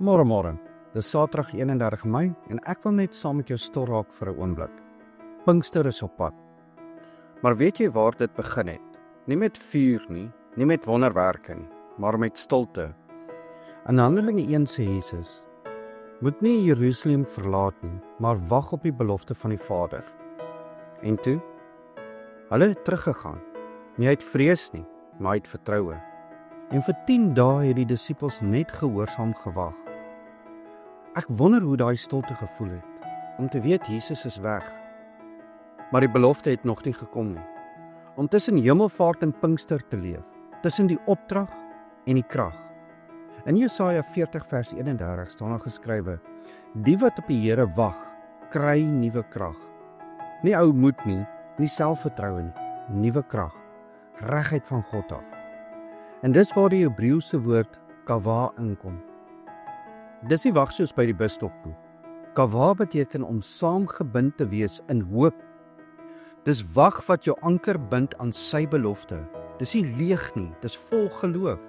Môre, dis Saterdag 31 Mei en ek wil net saam met jou stil raak vir 'n oomblik. Pinkster is op pad. Maar weet jy waar dit begin het? Nie met vuur nie, nie met wonderwerke nie, maar met stilte. In Handelinge 1 sê Jesus, moet nie Jerusalem verlaat nie, maar wag op die belofte van die Vader. En toe? Hulle het teruggegaan, nie uit vrees nie, maar uit vertroue. En vir 10 dae het die disippels net gehoorsaam gewag. Ek wonder hoe daai stilte gevoel het, om te weet Jesus is weg. Maar die belofte het nog nie gekom nie. Om tussen hemelvaart en Pinkster te leef, tussen die opdrag en die krag. In Jesaja 40 vers 31 staan daar geskrywe, die wat op die Here wag, kry nuwe krag. Nie ou moed nie, nie selfvertroue nie, nuwe krag, reguit van God af. En dis waar die Hebreëse woord kavah inkom. Dis nie wag soos by die busstop toe. Kavah beteken om saamgebind te wees in hoop. Dis wag wat jou anker bind aan sy belofte. Dis nie leeg nie, dis vol geloof.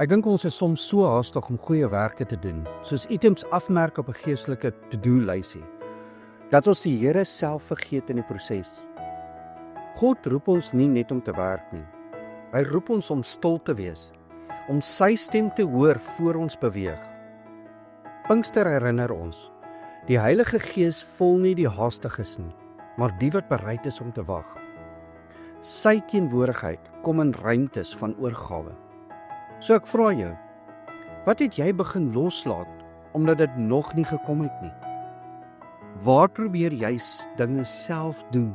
Ek dink ons is soms so haastig om goeie werke te doen, soos items afmerk op 'n geestelike to-do-lysie, dat ons die Here self vergeet in die proses. God roep ons nie net om te werk nie. Hy roep ons om stil te wees, om sy stem te hoor voor ons beweeg. Pinkster herinner ons, die Heilige Gees vul nie die haastiges nie, maar die wat bereid is om te wag. Sy teenwoordigheid kom in ruimtes van oorgawe. So ek vra jou, wat het jy begin loslaat, omdat dit nog nie gekom het nie? Waar probeer jy dinge self doen?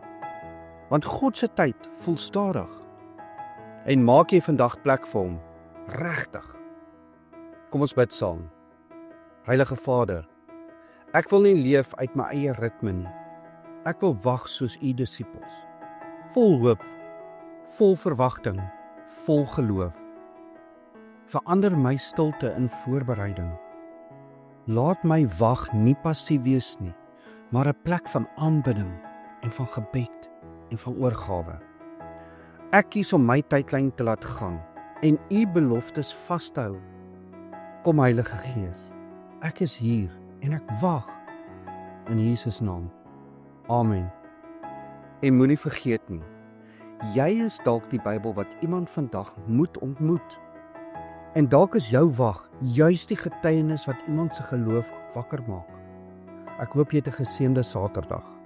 Want God se tyd voel stadig. En maak jy vandag plek vir hom, regtig. Kom ons bid saam. Heilige Vader, ek wil nie leef uit my eie ritme nie. Ek wil wag soos u disippels. Vol hoop, vol verwagting, vol geloof. Verander my stilte in voorbereiding. Laat my wag nie passief wees nie, maar 'n plek van aanbidding en van gebed en van oorgawe. Ek kies om my tydlyn te laat gaan en u beloftes vas te hou. Kom Heilige Gees, ek is hier en ek wag. In Jesus naam. Amen. En moenie vergeet nie, jy is dalk die Bybel wat iemand vandag moet ontmoet. En dalk is jou wag juis die getuienis wat iemand se geloof wakker maak. Ek hoop jy het 'n geseënde Saterdag.